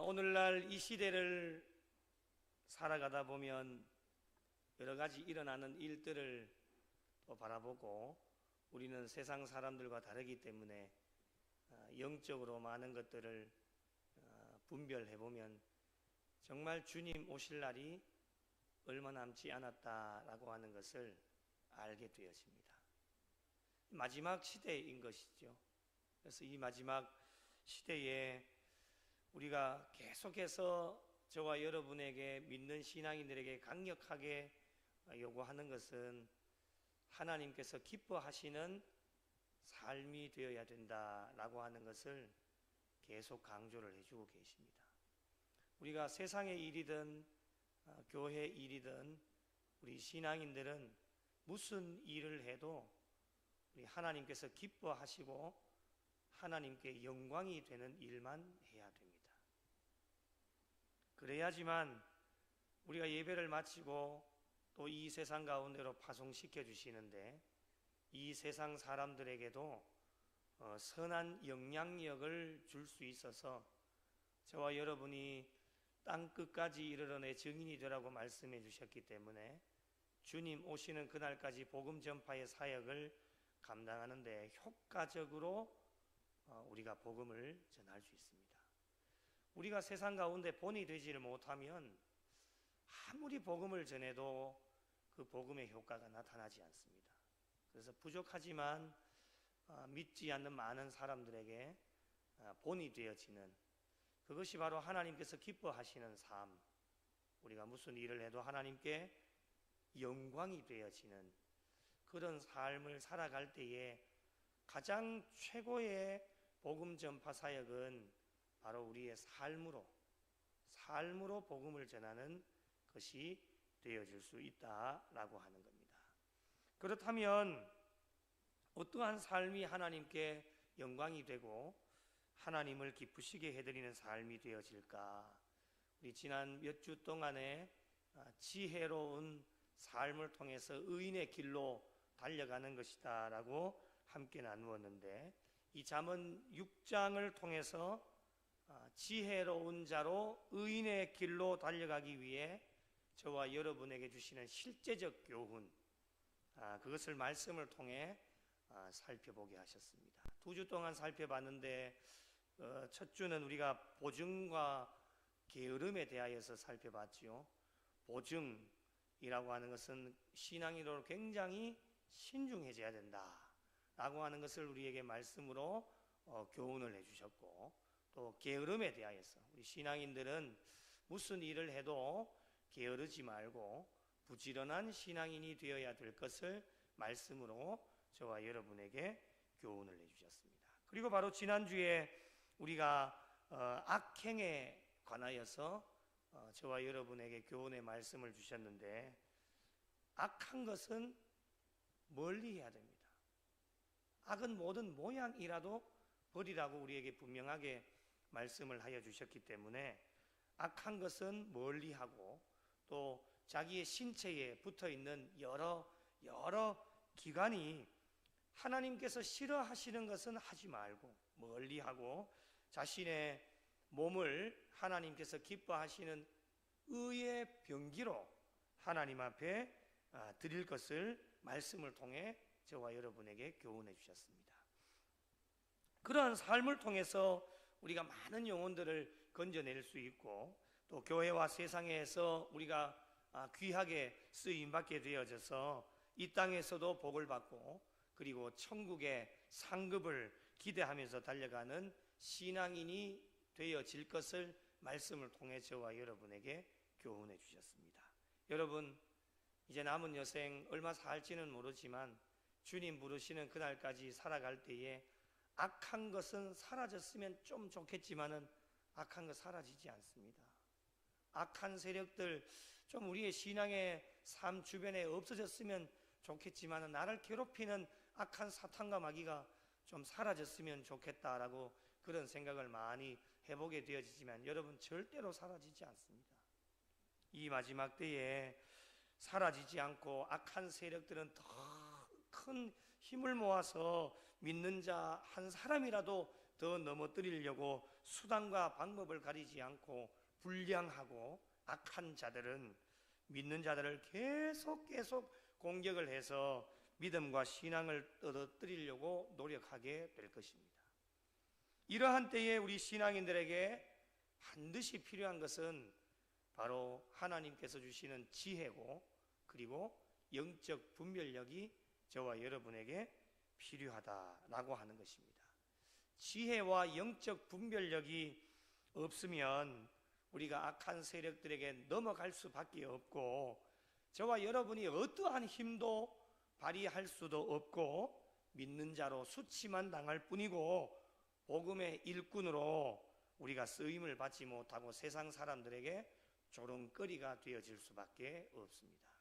오늘날 이 시대를 살아가다 보면 여러 가지 일어나는 일들을 또 바라보고 우리는 세상 사람들과 다르기 때문에 영적으로 많은 것들을 분별해 보면 정말 주님 오실 날이 얼마 남지 않았다라고 하는 것을 알게 되었습니다. 마지막 시대인 것이죠. 그래서 이 마지막 시대에 우리가 계속해서 저와 여러분에게 믿는 신앙인들에게 강력하게 요구하는 것은 하나님께서 기뻐하시는 삶이 되어야 된다라고 하는 것을 계속 강조를 해주고 계십니다. 우리가 세상의 일이든 교회 일이든 우리 신앙인들은 무슨 일을 해도 우리 하나님께서 기뻐하시고 하나님께 영광이 되는 일만 해야 됩니다. 그래야지만 우리가 예배를 마치고 또 이 세상 가운데로 파송시켜 주시는데 이 세상 사람들에게도 선한 영향력을 줄 수 있어서 저와 여러분이 땅 끝까지 이르러내 증인이 되라고 말씀해 주셨기 때문에 주님 오시는 그날까지 복음 전파의 사역을 감당하는 데 효과적으로 우리가 복음을 전할 수 있습니다. 우리가 세상 가운데 본이 되지를 못하면 아무리 복음을 전해도 그 복음의 효과가 나타나지 않습니다. 그래서 부족하지만 믿지 않는 많은 사람들에게 본이 되어지는 그것이 바로 하나님께서 기뻐하시는 삶, 우리가 무슨 일을 해도 하나님께 영광이 되어지는 그런 삶을 살아갈 때에 가장 최고의 복음 전파 사역은 바로 우리의 삶으로 복음을 전하는 것이 되어질 수 있다라고 하는 겁니다. 그렇다면 어떠한 삶이 하나님께 영광이 되고 하나님을 기쁘시게 해드리는 삶이 되어질까? 우리 지난 몇 주 동안에 지혜로운 삶을 통해서 의인의 길로 달려가는 것이다 라고 함께 나누었는데 이 잠언 6장을 통해서 지혜로운 자로 의인의 길로 달려가기 위해 저와 여러분에게 주시는 실제적 교훈, 그것을 말씀을 통해 살펴보게 하셨습니다. 2주 동안 살펴봤는데 첫 주는 우리가 보증과 게으름에 대하여서 살펴봤지요. 보증이라고 하는 것은 신앙인으로 굉장히 신중해져야 된다라고 하는 것을 우리에게 말씀으로 교훈을 해주셨고, 또 게으름에 대하여서 우리 신앙인들은 무슨 일을 해도 게으르지 말고 부지런한 신앙인이 되어야 될 것을 말씀으로 저와 여러분에게 교훈을 해주셨습니다. 그리고 바로 지난주에 우리가 악행에 관하여서 저와 여러분에게 교훈의 말씀을 주셨는데 악한 것은 멀리 해야 됩니다. 악은 모든 모양이라도 버리라고 우리에게 분명하게 말씀을 하여 주셨기 때문에 악한 것은 멀리하고 또 자기의 신체에 붙어있는 여러 기관이 하나님께서 싫어하시는 것은 하지 말고 멀리하고 자신의 몸을 하나님께서 기뻐하시는 의의 병기로 하나님 앞에 드릴 것을 말씀을 통해 저와 여러분에게 교훈해 주셨습니다. 그러한 삶을 통해서 우리가 많은 영혼들을 건져낼 수 있고 또 교회와 세상에서 우리가 귀하게 쓰임받게 되어져서 이 땅에서도 복을 받고 그리고 천국의 상급을 기대하면서 달려가는 신앙인이 되어질 것을 말씀을 통해 저와 여러분에게 교훈해 주셨습니다. 여러분, 이제 남은 여생 얼마 살지는 모르지만 주님 부르시는 그날까지 살아갈 때에 악한 것은 사라졌으면 좀 좋겠지만은 악한 것 사라지지 않습니다. 악한 세력들 좀 우리의 신앙의 삶 주변에 없어졌으면 좋겠지만은 나를 괴롭히는 악한 사탄과 마귀가 좀 사라졌으면 좋겠다라고 그런 생각을 많이 해보게 되어지지만 여러분 절대로 사라지지 않습니다. 이 마지막 때에 사라지지 않고 악한 세력들은 더 큰 힘을 모아서 믿는 자 한 사람이라도 더 넘어뜨리려고 수단과 방법을 가리지 않고 불량하고 악한 자들은 믿는 자들을 계속 공격을 해서 믿음과 신앙을 떨어뜨리려고 노력하게 될 것입니다. 이러한 때에 우리 신앙인들에게 반드시 필요한 것은 바로 하나님께서 주시는 지혜고, 그리고 영적 분별력이 저와 여러분에게 필요하다라고 하는 것입니다. 지혜와 영적 분별력이 없으면 우리가 악한 세력들에게 넘어갈 수밖에 없고, 저와 여러분이 어떠한 힘도 발휘할 수도 없고, 믿는 자로 수치만 당할 뿐이고, 복음의 일꾼으로 우리가 쓰임을 받지 못하고 세상 사람들에게 조롱거리가 되어질 수밖에 없습니다.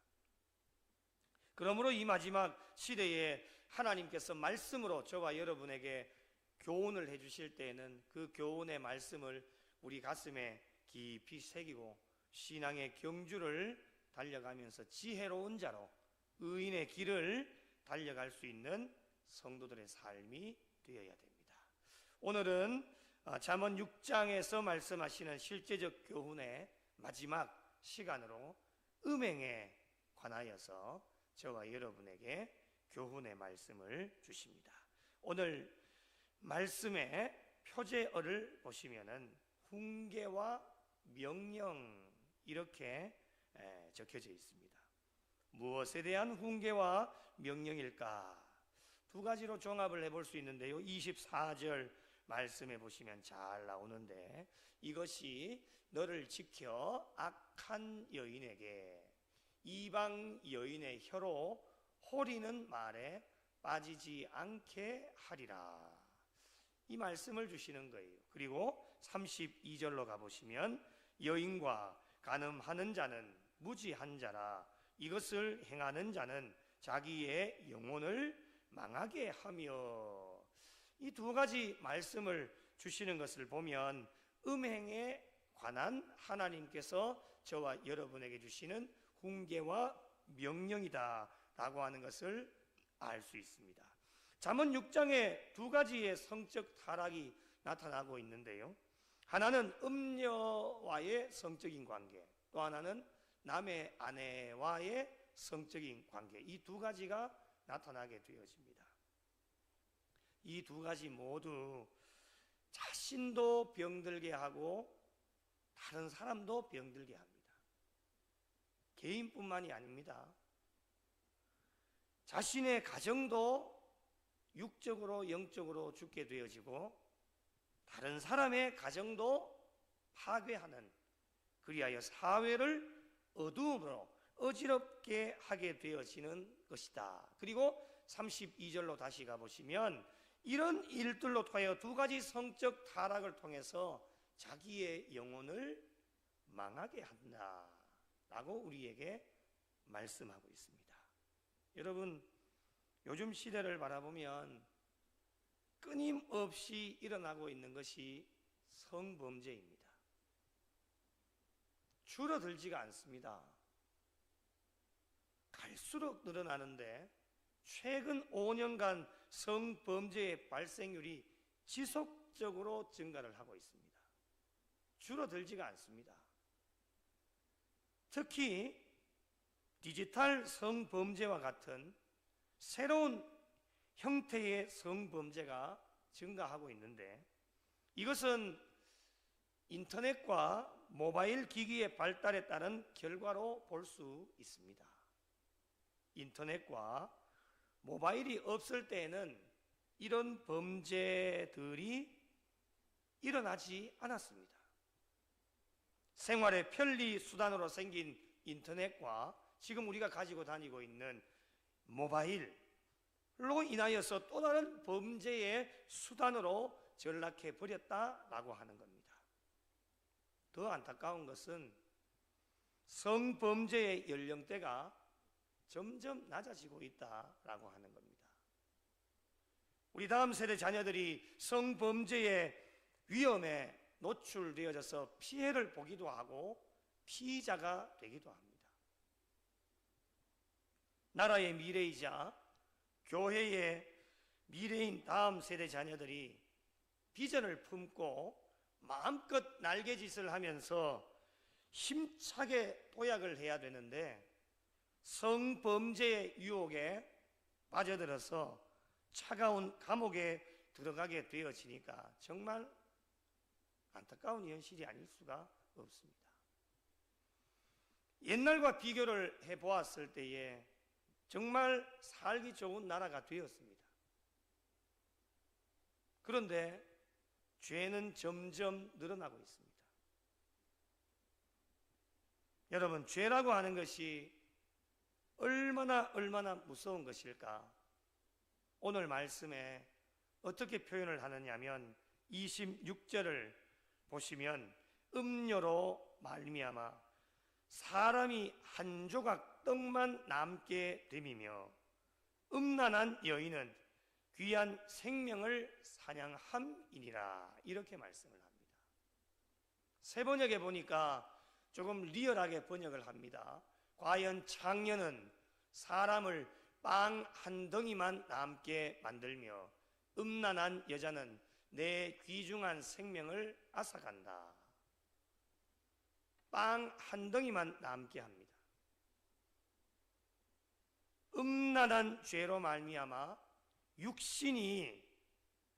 그러므로 이 마지막 시대에 하나님께서 말씀으로 저와 여러분에게 교훈을 해주실 때에는 그 교훈의 말씀을 우리 가슴에 깊이 새기고 신앙의 경주를 달려가면서 지혜로운 자로 의인의 길을 달려갈 수 있는 성도들의 삶이 되어야 됩니다. 오늘은 잠언 6장에서 말씀하시는 실제적 교훈의 마지막 시간으로 음행에 관하여서 저와 여러분에게 교훈의 말씀을 주십니다. 오늘 말씀의 표제어를 보시면은 훈계와 명령 이렇게 적혀져 있습니다. 무엇에 대한 훈계와 명령일까? 두 가지로 종합을 해볼 수 있는데요. 24절 말씀해 보시면 잘 나오는데, 이것이 너를 지켜 악한 여인에게 이방 여인의 혀로 호리는 말에 빠지지 않게 하리라. 이 말씀을 주시는 거예요. 그리고 32절로 가보시면 여인과 간음하는 자는 무지한 자라. 이것을 행하는 자는 자기의 영혼을 망하게 하며. 이 두 가지 말씀을 주시는 것을 보면 음행에 관한 하나님께서 저와 여러분에게 주시는 훈계와 명령이다 라고 하는 것을 알 수 있습니다. 잠언 6장에 두 가지의 성적 타락이 나타나고 있는데요. 하나는 음녀와의 성적인 관계, 또 하나는 남의 아내와의 성적인 관계, 이 두 가지가 나타나게 되어집니다. 이 두 가지 모두 자신도 병들게 하고 다른 사람도 병들게 합니다. 개인뿐만이 아닙니다. 자신의 가정도 육적으로 영적으로 죽게 되어지고 다른 사람의 가정도 파괴하는, 그리하여 사회를 어두움으로 어지럽게 하게 되어지는 것이다. 그리고 32절로 다시 가보시면 이런 일들로 통하여 두 가지 성적 타락을 통해서 자기의 영혼을 망하게 한다 라고 우리에게 말씀하고 있습니다. 여러분, 요즘 시대를 바라보면 끊임없이 일어나고 있는 것이 성범죄입니다. 줄어들지가 않습니다. 갈수록 늘어나는데 최근 5년간 성범죄의 발생률이 지속적으로 증가를 하고 있습니다. 줄어들지가 않습니다. 특히 디지털 성범죄와 같은 새로운 형태의 성범죄가 증가하고 있는데, 이것은 인터넷과 모바일 기기의 발달에 따른 결과로 볼 수 있습니다. 인터넷과 모바일이 없을 때에는 이런 범죄들이 일어나지 않았습니다. 생활의 편리 수단으로 생긴 인터넷과 지금 우리가 가지고 다니고 있는 모바일로 인하여서 또 다른 범죄의 수단으로 전락해 버렸다라고 하는 겁니다. 더 안타까운 것은 성범죄의 연령대가 점점 낮아지고 있다라고 하는 겁니다. 우리 다음 세대 자녀들이 성범죄의 위험에 노출되어져서 피해를 보기도 하고 피의자가 되기도 합니다. 나라의 미래이자 교회의 미래인 다음 세대 자녀들이 비전을 품고 마음껏 날개짓을 하면서 힘차게 도약을 해야 되는데 성범죄의 유혹에 빠져들어서 차가운 감옥에 들어가게 되어지니까 정말 안타까운 현실이 아닐 수가 없습니다. 옛날과 비교를 해보았을 때에 정말 살기 좋은 나라가 되었습니다. 그런데 죄는 점점 늘어나고 있습니다. 여러분, 죄라고 하는 것이 얼마나 무서운 것일까? 오늘 말씀에 어떻게 표현을 하느냐면 26절을 보시면 음료로 말미암아 사람이 한 조각 떡만 남게 됨이며 음란한 여인은 귀한 생명을 사냥함이니라, 이렇게 말씀을 합니다. 새 번역에 보니까 조금 리얼하게 번역을 합니다. 과연 창녀는 사람을 빵 한 덩이만 남게 만들며 음란한 여자는 내 귀중한 생명을 앗아간다. 빵 한 덩이만 남게 합니다. 음란한 죄로 말미암아 육신이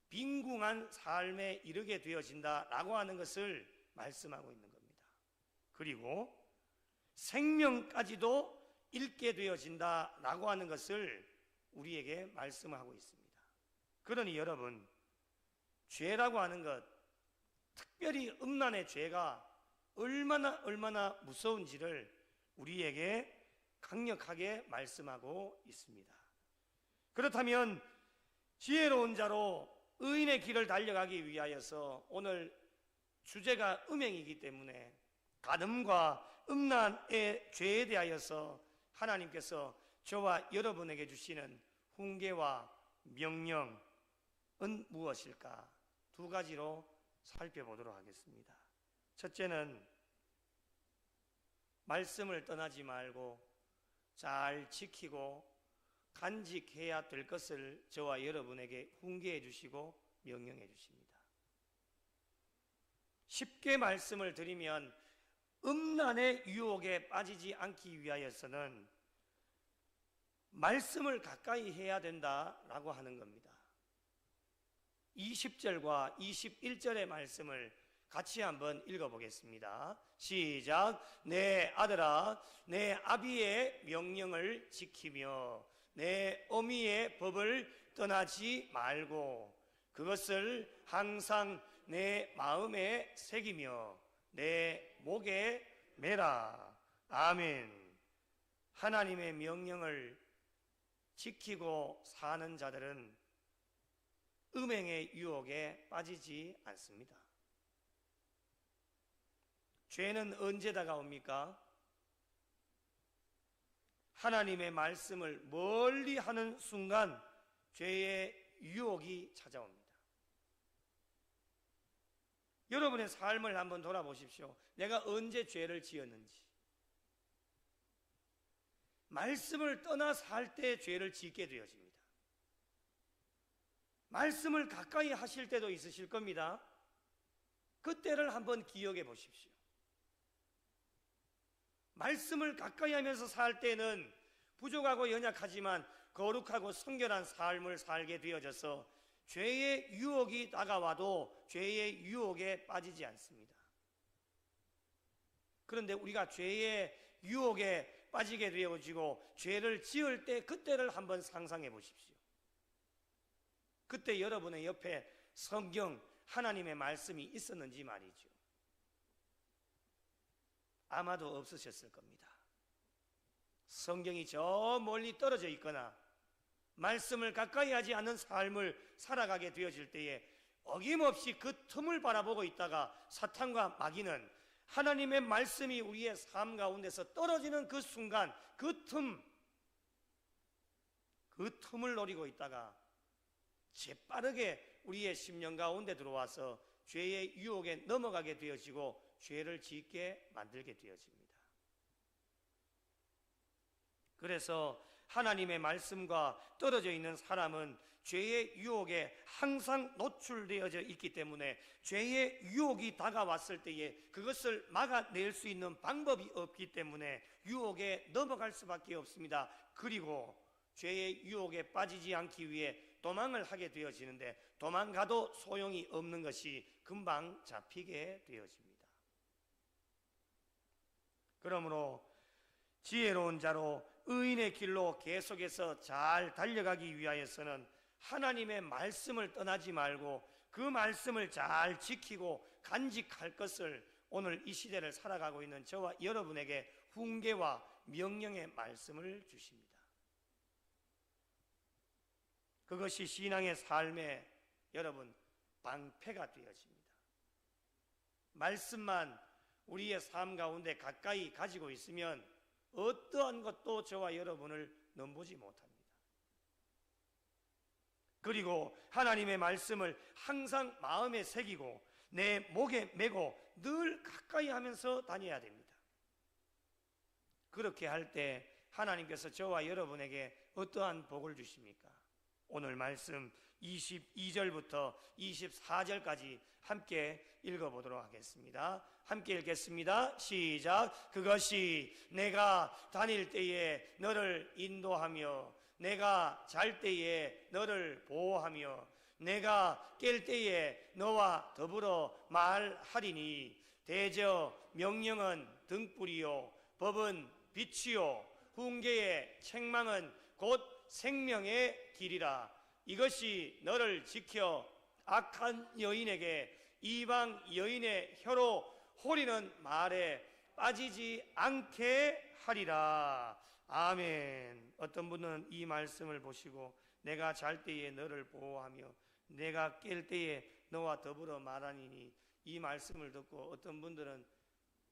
빈궁한 삶에 이르게 되어진다라고 하는 것을 말씀하고 있는 겁니다. 그리고 생명까지도 잃게 되어진다라고 하는 것을 우리에게 말씀하고 있습니다. 그러니 여러분, 죄라고 하는 것, 특별히 음란의 죄가 얼마나 무서운지를 우리에게 강력하게 말씀하고 있습니다. 그렇다면 지혜로운 자로 의인의 길을 달려가기 위하여서 오늘 주제가 음행이기 때문에 간음과 음란의 죄에 대하여서 하나님께서 저와 여러분에게 주시는 훈계와 명령은 무엇일까? 두 가지로 살펴보도록 하겠습니다. 첫째는 말씀을 떠나지 말고 잘 지키고 간직해야 될 것을 저와 여러분에게 훈계해 주시고 명령해 주십니다. 쉽게 말씀을 드리면 음란의 유혹에 빠지지 않기 위하여서는 말씀을 가까이 해야 된다라고 하는 겁니다. 20절과 21절의 말씀을 같이 한번 읽어보겠습니다. 시작. 내 아들아, 내 아비의 명령을 지키며 내 어미의 법을 떠나지 말고 그것을 항상 내 마음에 새기며 내 목에 매라. 아멘. 하나님의 명령을 지키고 사는 자들은 음행의 유혹에 빠지지 않습니다. 죄는 언제 다가옵니까? 하나님의 말씀을 멀리 하는 순간 죄의 유혹이 찾아옵니다. 여러분의 삶을 한번 돌아보십시오. 내가 언제 죄를 지었는지. 말씀을 떠나 살 때 죄를 짓게 되어집니다. 말씀을 가까이 하실 때도 있으실 겁니다. 그때를 한번 기억해 보십시오. 말씀을 가까이 하면서 살 때는 부족하고 연약하지만 거룩하고 성결한 삶을 살게 되어져서 죄의 유혹이 다가와도 죄의 유혹에 빠지지 않습니다. 그런데 우리가 죄의 유혹에 빠지게 되어지고 죄를 지을 때 그때를 한번 상상해 보십시오. 그때 여러분의 옆에 성경, 하나님의 말씀이 있었는지 말이죠. 아마도 없으셨을 겁니다. 성경이 저 멀리 떨어져 있거나 말씀을 가까이 하지 않는 삶을 살아가게 되어질 때에 어김없이 그 틈을 바라보고 있다가 사탄과 마귀는 하나님의 말씀이 우리의 삶 가운데서 떨어지는 그 순간 그 틈을 노리고 있다가 재빠르게 우리의 심령 가운데 들어와서 죄의 유혹에 넘어가게 되어지고 죄를 짓게 만들게 되어집니다. 그래서 하나님의 말씀과 떨어져 있는 사람은 죄의 유혹에 항상 노출되어져 있기 때문에 죄의 유혹이 다가왔을 때에 그것을 막아낼 수 있는 방법이 없기 때문에 유혹에 넘어갈 수밖에 없습니다. 그리고 죄의 유혹에 빠지지 않기 위해 도망을 하게 되어지는데 도망가도 소용이 없는 것이 금방 잡히게 되어집니다. 그러므로 지혜로운 자로 의인의 길로 계속해서 잘 달려가기 위하여서는 하나님의 말씀을 떠나지 말고 그 말씀을 잘 지키고 간직할 것을 오늘 이 시대를 살아가고 있는 저와 여러분에게 훈계와 명령의 말씀을 주십니다. 그것이 신앙의 삶에 여러분 방패가 되어집니다. 말씀만 우리의 삶 가운데 가까이 가지고 있으면 어떠한 것도 저와 여러분을 넘보지 못합니다. 그리고 하나님의 말씀을 항상 마음에 새기고 내 목에 메고 늘 가까이 하면서 다녀야 됩니다. 그렇게 할 때 하나님께서 저와 여러분에게 어떠한 복을 주십니까? 오늘 말씀 22절부터 24절까지 함께 읽어보도록 하겠습니다. 함께 읽겠습니다. 시작. 그것이 내가 다닐 때에 너를 인도하며 내가 잘 때에 너를 보호하며 내가 깰 때에 너와 더불어 말하리니 대저 명령은 등불이요 법은 빛이요 훈계의 책망은 곧 생명의 길이라. 이것이 너를 지켜 악한 여인에게 이방 여인의 혀로 호리는 말에 빠지지 않게 하리라. 아멘. 어떤 분은 이 말씀을 보시고 내가 잘 때에 너를 보호하며 내가 깰 때에 너와 더불어 말하니니 이 말씀을 듣고 어떤 분들은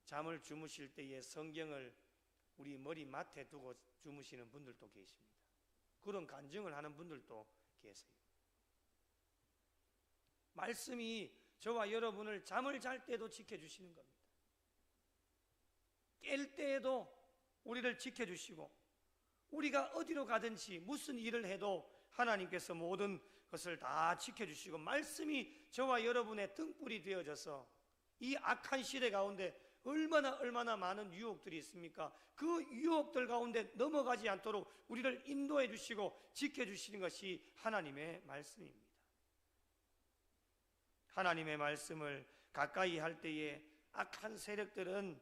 잠을 주무실 때에 성경을 우리 머리 맡에 두고 주무시는 분들도 계십니다. 그런 간증을 하는 분들도 계세요. 말씀이 저와 여러분을 잠을 잘 때도 지켜주시는 겁니다. 깰 때에도 우리를 지켜주시고 우리가 어디로 가든지 무슨 일을 해도 하나님께서 모든 것을 다 지켜주시고 말씀이 저와 여러분의 등불이 되어져서 이 악한 시대 가운데 얼마나 많은 유혹들이 있습니까? 그 유혹들 가운데 넘어가지 않도록 우리를 인도해 주시고 지켜주시는 것이 하나님의 말씀입니다. 하나님의 말씀을 가까이 할 때에 악한 세력들은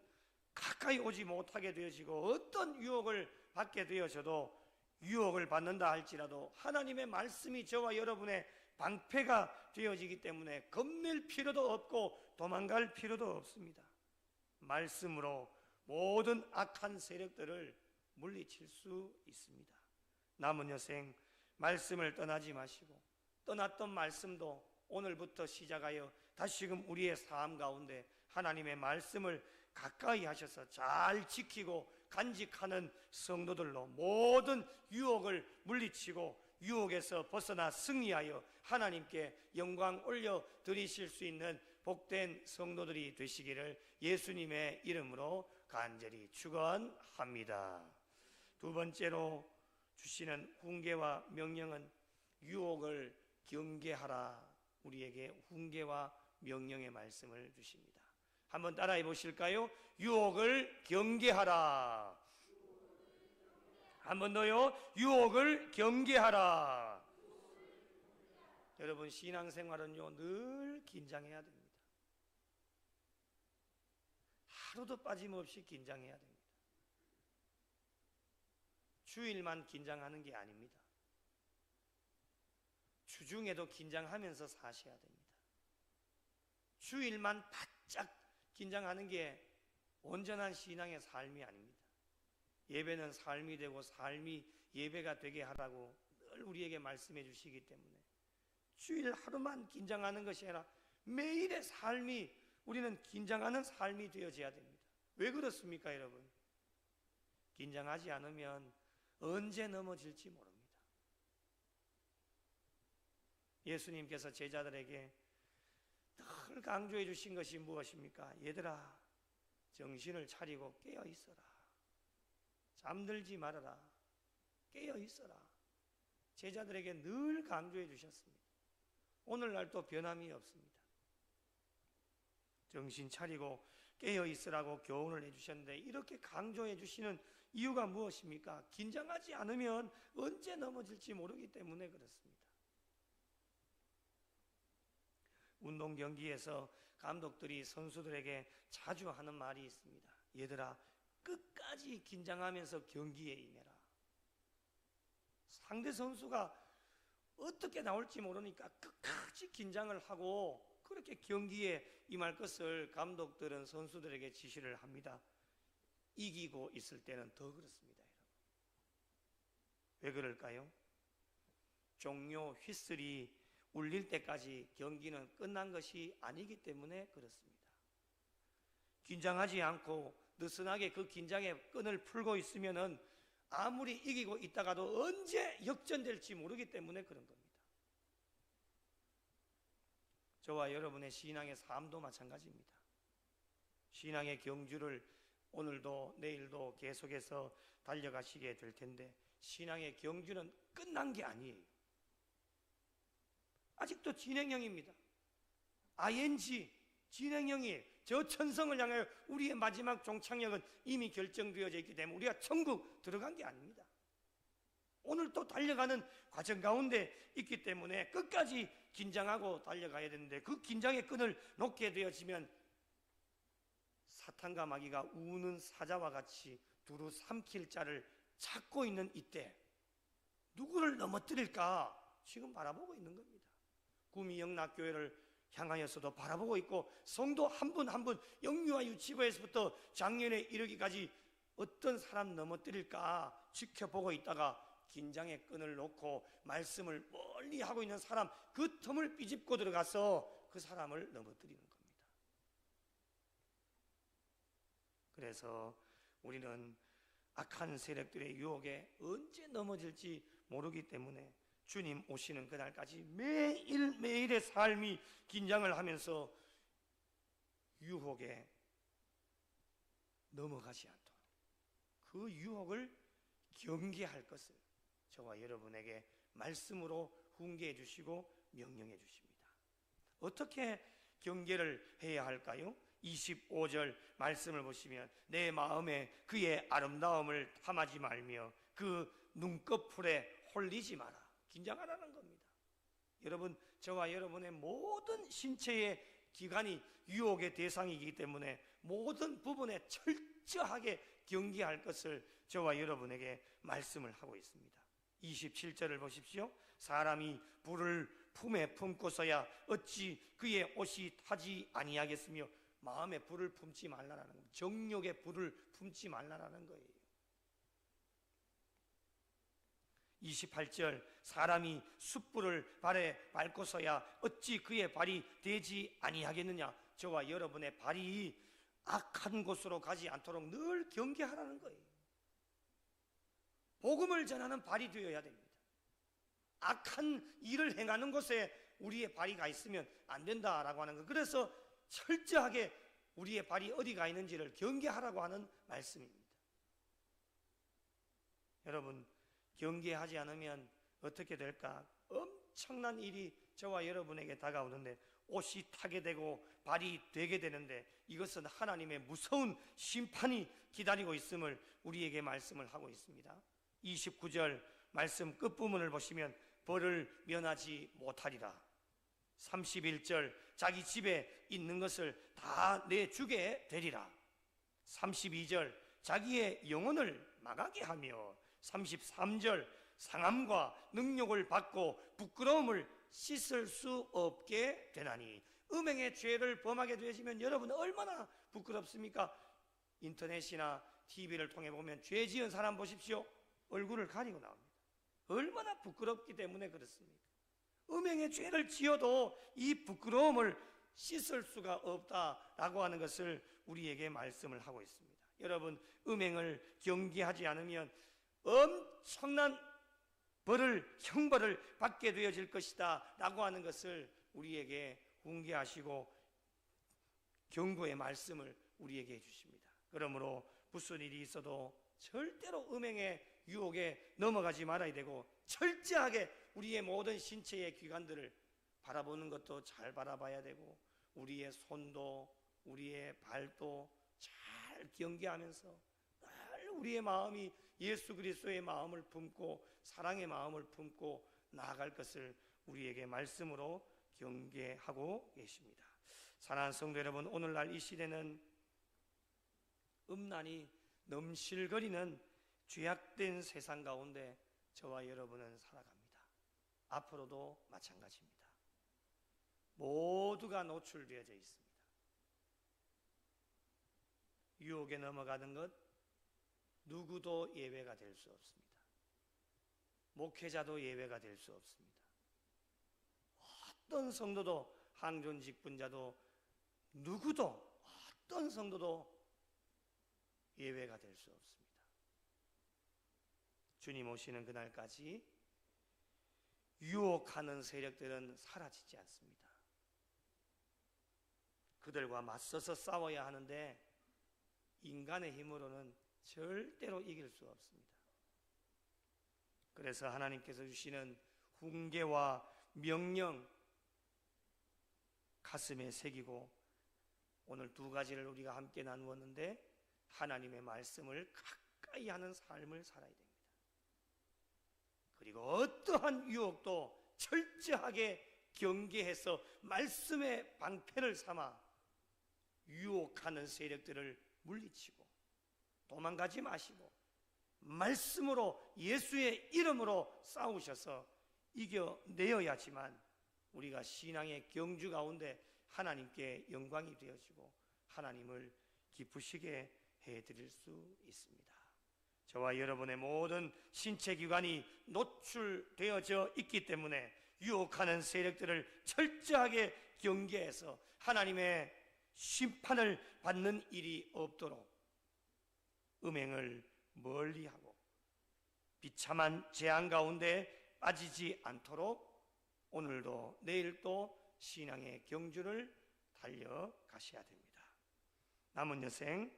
가까이 오지 못하게 되어지고 어떤 유혹을 받게 되어져도 유혹을 받는다 할지라도 하나님의 말씀이 저와 여러분의 방패가 되어지기 때문에 겁낼 필요도 없고 도망갈 필요도 없습니다. 말씀으로 모든 악한 세력들을 물리칠 수 있습니다. 남은 여생 말씀을 떠나지 마시고 떠났던 말씀도 오늘부터 시작하여 다시금 우리의 삶 가운데 하나님의 말씀을 가까이 하셔서 잘 지키고 간직하는 성도들로 모든 유혹을 물리치고 유혹에서 벗어나 승리하여 하나님께 영광 올려 드리실 수 있는 복된 성도들이 되시기를 예수님의 이름으로 간절히 축원합니다. 두 번째로 주시는 훈계와 명령은 유혹을 경계하라. 우리에게 훈계와 명령의 말씀을 주십니다. 한번 따라해 보실까요? 유혹을 경계하라. 한 번 더요. 유혹을 경계하라. 여러분 신앙생활은요 늘 긴장해야 됩니다. 하루도 빠짐없이 긴장해야 됩니다. 주일만 긴장하는 게 아닙니다. 주중에도 긴장하면서 사셔야 됩니다. 주일만 바짝 긴장하는 게 온전한 신앙의 삶이 아닙니다. 예배는 삶이 되고 삶이 예배가 되게 하라고 늘 우리에게 말씀해 주시기 때문에 주일 하루만 긴장하는 것이 아니라 매일의 삶이 우리는 긴장하는 삶이 되어져야 됩니다. 왜 그렇습니까, 여러분? 긴장하지 않으면 언제 넘어질지 모릅니다. 예수님께서 제자들에게 늘 강조해 주신 것이 무엇입니까? 얘들아, 정신을 차리고 깨어 있어라. 잠들지 말아라. 깨어 있어라. 제자들에게 늘 강조해 주셨습니다. 오늘날도 변함이 없습니다. 정신 차리고 깨어 있으라고 교훈을 해주셨는데 이렇게 강조해 주시는 이유가 무엇입니까? 긴장하지 않으면 언제 넘어질지 모르기 때문에 그렇습니다. 운동 경기에서 감독들이 선수들에게 자주 하는 말이 있습니다. 얘들아, 끝까지 긴장하면서 경기에 임해라. 상대 선수가 어떻게 나올지 모르니까 끝까지 긴장을 하고 그렇게 경기에 임할 것을 감독들은 선수들에게 지시를 합니다. 이기고 있을 때는 더 그렇습니다, 여러분. 왜 그럴까요? 종료 휘슬이 울릴 때까지 경기는 끝난 것이 아니기 때문에 그렇습니다. 긴장하지 않고 느슨하게 그 긴장의 끈을 풀고 있으면은 아무리 이기고 있다가도 언제 역전될지 모르기 때문에 그런 겁니다. 저와 여러분의 신앙의 삶도 마찬가지입니다. 신앙의 경주를 오늘도 내일도 계속해서 달려가시게 될 텐데 신앙의 경주는 끝난 게 아니에요. 아직도 진행형입니다. ing, 진행형이에요. 저 천성을 향하여 우리의 마지막 종착역은 이미 결정되어져 있기 때문에 우리가 천국 들어간 게 아닙니다. 오늘 또 달려가는 과정 가운데 있기 때문에 끝까지 긴장하고 달려가야 되는데 그 긴장의 끈을 놓게 되어지면 사탄과 마귀가 우는 사자와 같이 두루 삼킬 자를 찾고 있는 이때 누구를 넘어뜨릴까 지금 바라보고 있는 겁니다. 구미영락교회를 향하여서도 바라보고 있고 성도 한 분 한 분 영유아 유치부에서부터 작년에 이르기까지 어떤 사람 넘어뜨릴까 지켜보고 있다가 긴장의 끈을 놓고 말씀을 멀리 하고 있는 사람 그 틈을 삐집고 들어가서 그 사람을 넘어뜨리는 겁니다. 그래서 우리는 악한 세력들의 유혹에 언제 넘어질지 모르기 때문에 주님 오시는 그날까지 매일매일의 삶이 긴장을 하면서 유혹에 넘어가지 않도록 그 유혹을 경계할 것을 저와 여러분에게 말씀으로 훈계해 주시고 명령해 주십니다. 어떻게 경계를 해야 할까요? 25절 말씀을 보시면 내 마음에 그의 아름다움을 탐하지 말며 그 눈꺼풀에 홀리지 마라. 긴장하라는 겁니다. 여러분, 저와 여러분의 모든 신체의 기관이 유혹의 대상이기 때문에 모든 부분에 철저하게 경계할 것을 저와 여러분에게 말씀을 하고 있습니다. 27절을 보십시오. 사람이 불을 품에 품고서야 어찌 그의 옷이 타지 아니하겠으며 마음에 불을 품지 말라라는 겁니다. 정욕의 불을 품지 말라라는 거예요. 28절 사람이 숯불을 발에 밟고서야 어찌 그의 발이 되지 아니하겠느냐. 저와 여러분의 발이 악한 곳으로 가지 않도록 늘 경계하라는 거예요. 복음을 전하는 발이 되어야 됩니다. 악한 일을 행하는 곳에 우리의 발이 가 있으면 안 된다라고 하는 거. 그래서 철저하게 우리의 발이 어디 가 있는지를 경계하라고 하는 말씀입니다. 여러분, 경계하지 않으면 어떻게 될까? 엄청난 일이 저와 여러분에게 다가오는데 옷이 타게 되고 발이 되게 되는데 이것은 하나님의 무서운 심판이 기다리고 있음을 우리에게 말씀을 하고 있습니다. 29절 말씀 끝부분을 보시면 벌을 면하지 못하리라. 31절 자기 집에 있는 것을 다 내주게 되리라. 32절 자기의 영혼을 망하게 하며 33절 상함과 능욕을 받고 부끄러움을 씻을 수 없게 되나니. 음행의 죄를 범하게 되어지면 여러분 얼마나 부끄럽습니까? 인터넷이나 TV를 통해 보면 죄 지은 사람 보십시오. 얼굴을 가리고 나옵니다. 얼마나 부끄럽기 때문에 그렇습니까? 음행의 죄를 지어도 이 부끄러움을 씻을 수가 없다라고 하는 것을 우리에게 말씀을 하고 있습니다. 여러분, 음행을 경계하지 않으면 엄청난 형벌을 받게 되어질 것이다 라고 하는 것을 우리에게 훈계하시고 경고의 말씀을 우리에게 해주십니다. 그러므로 무슨 일이 있어도 절대로 음행에 유혹에 넘어가지 말아야 되고, 철저하게 우리의 모든 신체의 기관들을 바라보는 것도 잘 바라봐야 되고, 우리의 손도 우리의 발도 잘 경계하면서 늘 우리의 마음이 예수 그리스도의 마음을 품고 사랑의 마음을 품고 나아갈 것을 우리에게 말씀으로 경계하고 계십니다. 사랑하는 성도 여러분, 오늘날 이 시대는 음란이 넘실거리는 죄악된 세상 가운데 저와 여러분은 살아갑니다. 앞으로도 마찬가지입니다. 모두가 노출되어져 있습니다. 유혹에 넘어가는 것 누구도 예외가 될 수 없습니다. 목회자도 예외가 될 수 없습니다. 어떤 성도도, 항존 직분자도, 누구도, 어떤 성도도 예외가 될 수 없습니다. 주님 오시는 그날까지 유혹하는 세력들은 사라지지 않습니다. 그들과 맞서서 싸워야 하는데 인간의 힘으로는 절대로 이길 수 없습니다. 그래서 하나님께서 주시는 훈계와 명령 가슴에 새기고, 오늘 두 가지를 우리가 함께 나누었는데, 하나님의 말씀을 가까이 하는 삶을 살아야 됩니다. 그리고 어떠한 유혹도 철저하게 경계해서 말씀의 방패를 삼아 유혹하는 세력들을 물리치고, 도망가지 마시고 말씀으로, 예수의 이름으로 싸우셔서 이겨내어야지만 우리가 신앙의 경주 가운데 하나님께 영광이 되어지고 하나님을 기쁘시게 해드릴 수 있습니다. 저와 여러분의 모든 신체 기관이 노출되어져 있기 때문에 유혹하는 세력들을 철저하게 경계해서 하나님의 심판을 받는 일이 없도록 음행을 멀리하고 비참한 재앙 가운데 빠지지 않도록 오늘도 내일도 신앙의 경주를 달려가셔야 됩니다. 남은 여생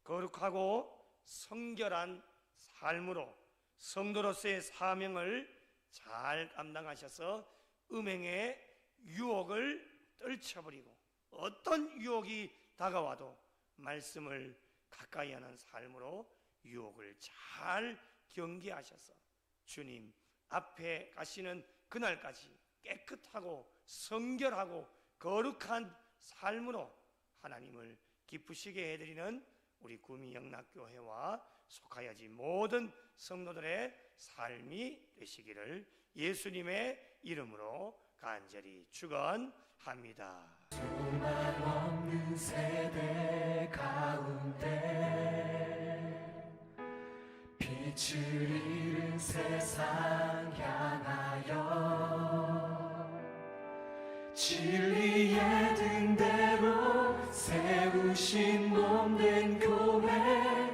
거룩하고 성결한 삶으로 성도로서의 사명을 잘 감당하셔서 음행의 유혹을 떨쳐버리고, 어떤 유혹이 다가와도 말씀을 가까이 하는 삶으로 유혹을 잘 경계하셔서 주님 앞에 가시는 그날까지 깨끗하고 성결하고 거룩한 삶으로 하나님을 기쁘시게 해드리는 우리 구미 영락교회와 속하여진 모든 성도들의 삶이 되시기를 예수님의 이름으로 간절히 축원합니다. 소망 없는 세대 가운데 빛을 잃은 세상 향하여 진리의 등대로 세우신 몸된 교회,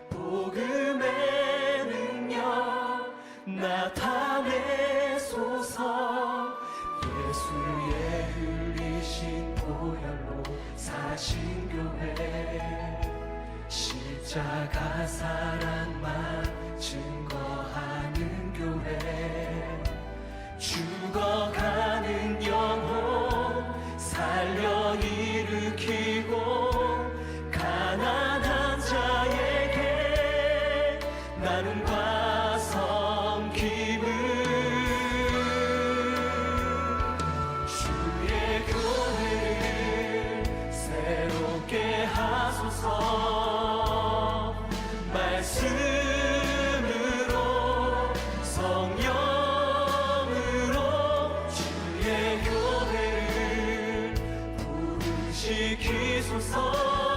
복음의 능력 나타내소서. 예수의 흘리신 보혈로 사신 교회, 십자가 사랑만 증거하는 교회, 죽어가는 영혼 살려 일으키고 가난한 자에게 나눔과 섬김을 주의 교회를 새롭게 하소서. 말씀으로 성령으로 주의 교회를 부르시키소서.